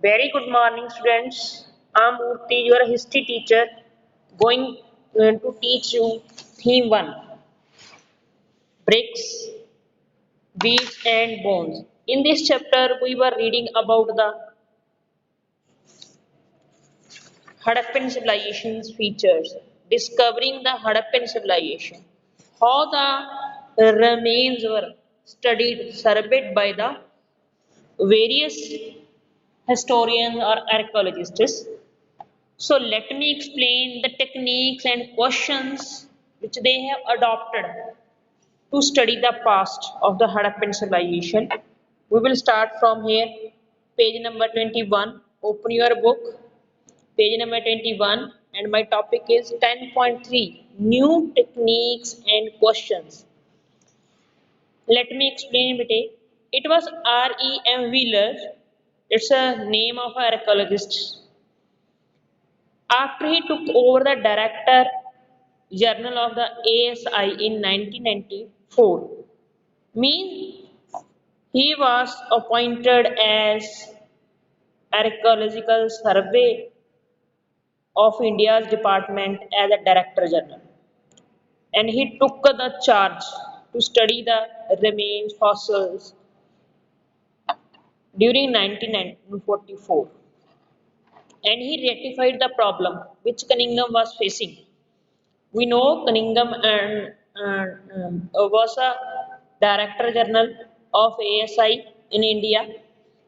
Very good morning, students. I'm Murthy, your history teacher, going to teach you theme 1 bricks, beads, and bones. In this chapter, we were reading about the Harappan civilization's features, discovering the Harappan civilization, how the remains were studied, surveyed by the various historians or archaeologists. So let me explain the techniques and questions which they have adopted to study the past of the Harappan civilization. We will start from here, page number 21. Open your book, page number 21, and my topic is 10.3 New Techniques and Questions. Let me explain it. It was R.E.M. Wheeler, it's a name of an archaeologist. After he took over the director journal of the ASI in 1994, means he was appointed as Archaeological Survey of India's department as a director general, and he took the charge to study the remains fossils during 1944, and he rectified the problem which Cunningham was facing. We know Cunningham was a director general of ASI in India,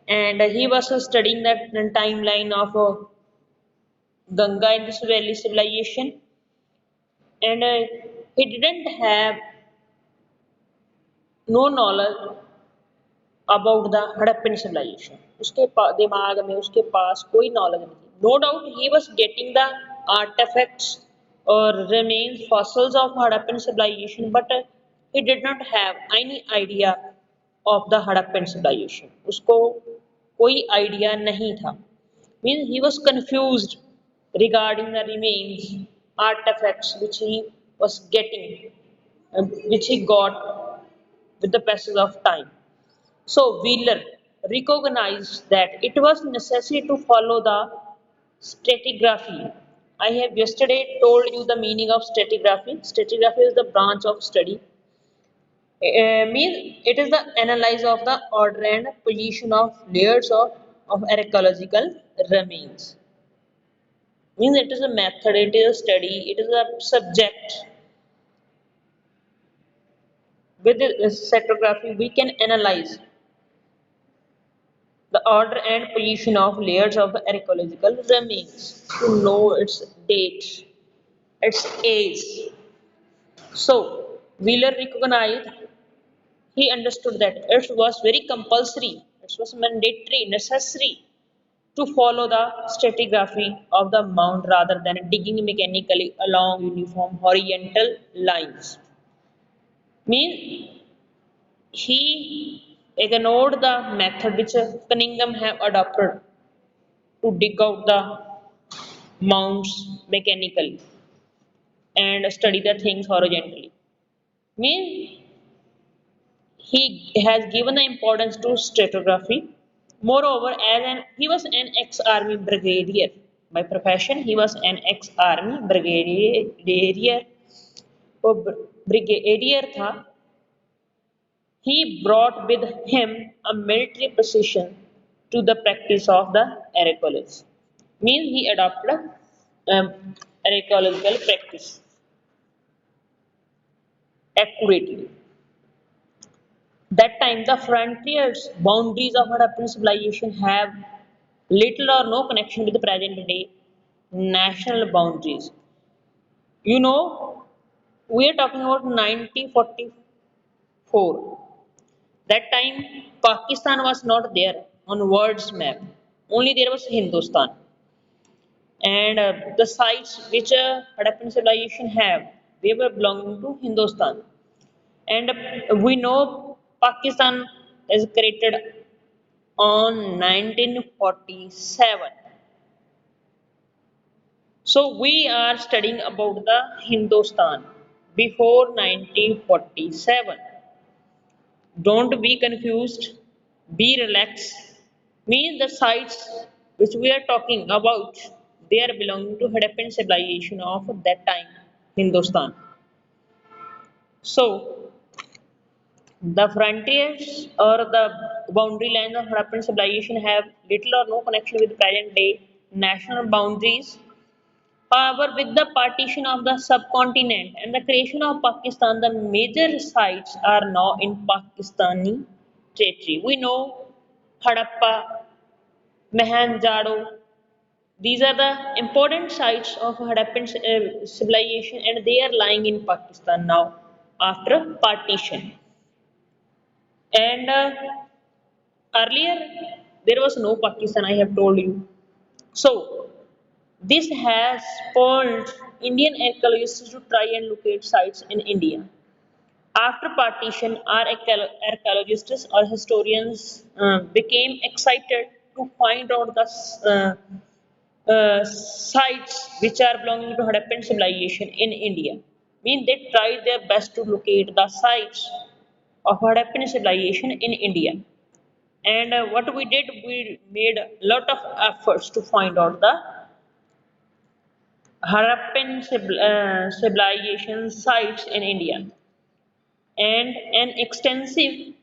and he was studying the timeline of Ganga Indus Valley civilization, and he didn't have no knowledge about the Harappan civilization. उसके दिमाग में उसके पास कोई knowledge नहीं थी. No doubt he was getting the artifacts or remains fossils of Harappan civilization, but he did not have any idea of the Harappan civilization. उसको कोई idea नहीं था. Means he was confused regarding the remains, artifacts which he was getting, which he got with the passage of time. So Wheeler recognized that it was necessary to follow the stratigraphy. I have yesterday told you the meaning of stratigraphy. Stratigraphy is the branch of study. Means it is the analysis of the order and position of layers of archaeological remains. Means it is a method, it is a study, it is a subject. With the stratigraphy, we can analyze the order and position of layers of archaeological remains to know its date, its age. So, Wheeler recognized, he understood that it was very compulsory, it was mandatory, necessary to follow the stratigraphy of the mound rather than digging mechanically along uniform horizontal lines. Means he ignored the method which Cunningham have adopted to dig out the mounds mechanically and study the things horizontally. Means he has given the importance to stratigraphy. Moreover, he was an ex-army brigadier. By profession, he was an ex-army brigadier. वो brigadier था. He brought with him a military precision to the practice of the archaeology. Means he adopted archaeological practice accurately. That time, the frontiers, boundaries of Harappan civilization have little or no connection with the present day national boundaries. You know, we are talking about 1944. That time, Pakistan was not there on world's map. Only there was Hindustan. And the sites which Harappan civilization have, they were belonging to Hindustan. And we know Pakistan is created on 1947. So we are studying about the Hindustan before 1947. Don't be confused, be relaxed. Means the sites which we are talking about, they are belonging to Harappan civilization of that time, Hindustan. So, the frontiers or the boundary lines of Harappan civilization have little or no connection with present day national boundaries. However, with the partition of the subcontinent and the creation of Pakistan, the major sites are now in Pakistani territory. We know Harappa, Mohenjo-daro. These are the important sites of Harappan civilization, and they are lying in Pakistan now after partition. And earlier, there was no Pakistan, I have told you. So, this has spurred Indian archaeologists to try and locate sites in India. After partition, our archaeologists or historians became excited to find out the sites which are belonging to Harappan civilization in India. Mean they tried their best to locate the sites of Harappan civilization in India. And what we did, we made a lot of efforts to find out the Harappan civilization sites in India, and an extensive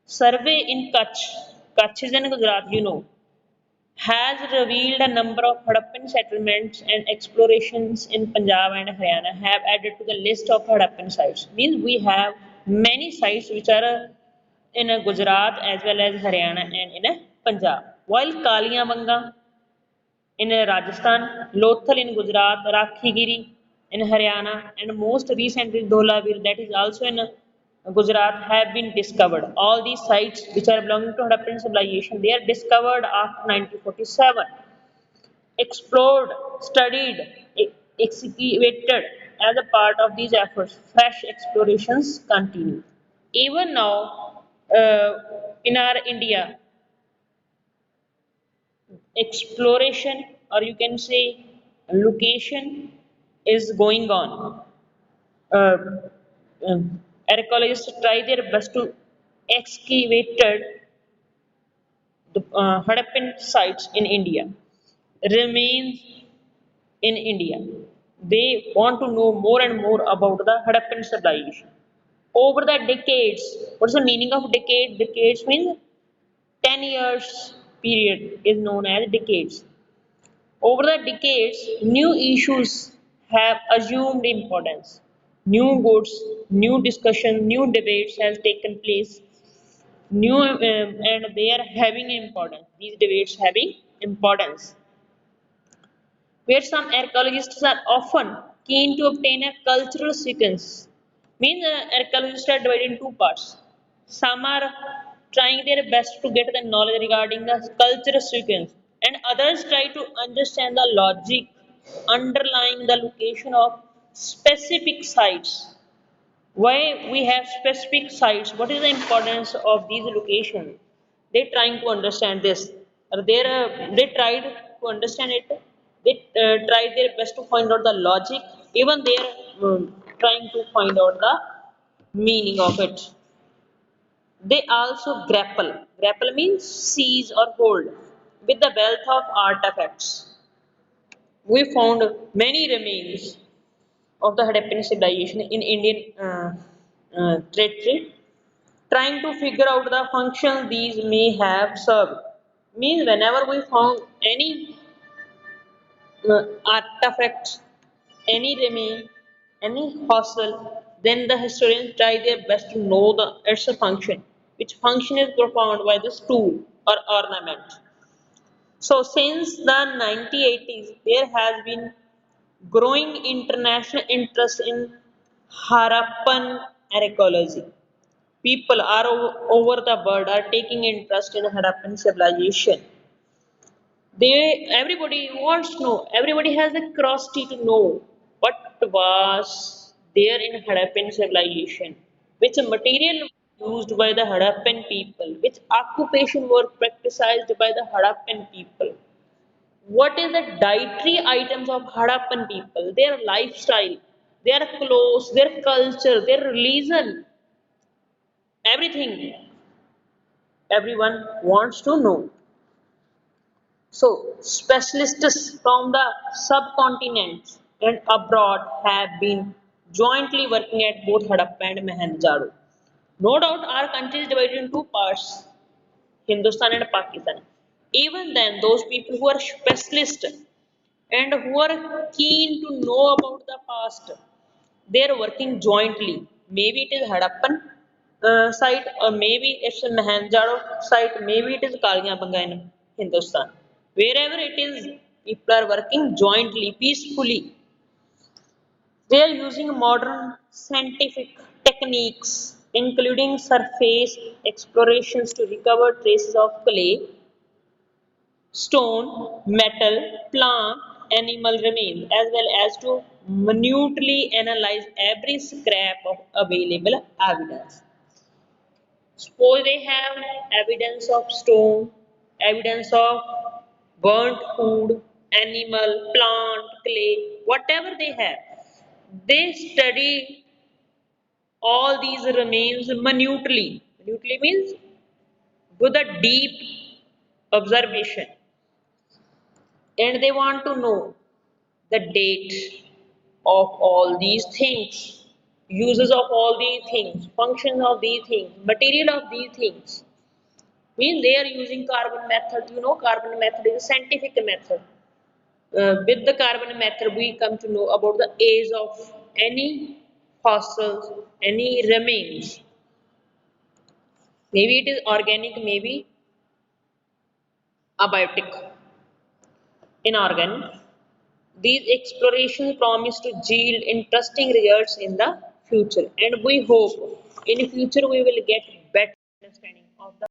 survey in Kutch is in Gujarat, has revealed a number of Harappan settlements, and explorations in Punjab and Haryana have added to the list of Harappan sites. Means we have many sites which are in Gujarat as well as Haryana and in Punjab. While Kaliyabanga in Rajasthan, Lothal in Gujarat, Rakhigiri in Haryana, and most recently Dholavir, that is also in Gujarat, have been discovered. All these sites which are belonging to Harappan civilization, they are discovered after 1947, explored, studied, excavated. As a part of these efforts, fresh explorations continue. Even now, in our India, exploration, or you can say location, is going on. Uh, Archaeologists try their best to excavate the Harappan sites in India, remains in India. They want to know more and more about the Harappan civilization. Over the decades, what is the meaning of decade? Decades means 10 years period is known as decades. Over the decades, new issues have assumed importance. New goods, new discussion, new debates have taken place. New and they are having importance. These debates having importance. Where some archaeologists are often keen to obtain a cultural sequence. Means archaeologists are divided in two parts. Some are trying their best to get the knowledge regarding the cultural sequence, and others try to understand the logic underlying the location of specific sites. Why we have specific sites? What is the importance of these locations? They trying to understand this. They tried to understand it. They tried their best to find out the logic. Even they are trying to find out the meaning of it. They also grapple. Grapple means seize or hold with the wealth of artifacts. We found many remains of the Harappan civilization in Indian territory, trying to figure out the function these may have served. Means whenever we found any artifact, any remain, any fossil, then the historians try their best to know the its function, which function is performed by this tool or ornament. So since the 1980s, there has been growing international interest in Harappan archaeology. People are over the world are taking interest in Harappan civilization. Everybody wants to know. Everybody has a curiosity to know what was there in Harappan civilization, which material used by the Harappan people, which occupation were practiced by the Harappan people. What is the dietary items of Harappan people, their lifestyle, their clothes, their culture, their religion, everything everyone wants to know. So, specialists from the subcontinents and abroad have been jointly working at both Harappa and Mohenjo-daro. No doubt our country is divided into two parts, Hindustan and Pakistan. Even then, those people who are specialists and who are keen to know about the past, they are working jointly. Maybe it is Harappan site, or maybe it's a Mohenjo-daro site, maybe it is Kaliabanga in Hindustan. Wherever it is, people are working jointly, peacefully. They are using modern scientific techniques, including surface explorations to recover traces of clay, stone, metal, plant, animal remains, as well as to minutely analyze every scrap of available evidence. Suppose they have evidence of stone, evidence of burnt food, animal, plant, clay, whatever they have. They study all these remains minutely. Minutely means with a deep observation, and they want to know the date of all these things, uses of all these things, functions of these things, material of these things. Means they are using carbon method. You know, carbon method is a scientific method. With the carbon method, we come to know about the age of any fossils, any remains. Maybe it is organic, maybe abiotic, inorganic. These explorations promise to yield interesting results in the future, and we hope in future we will get better understanding of the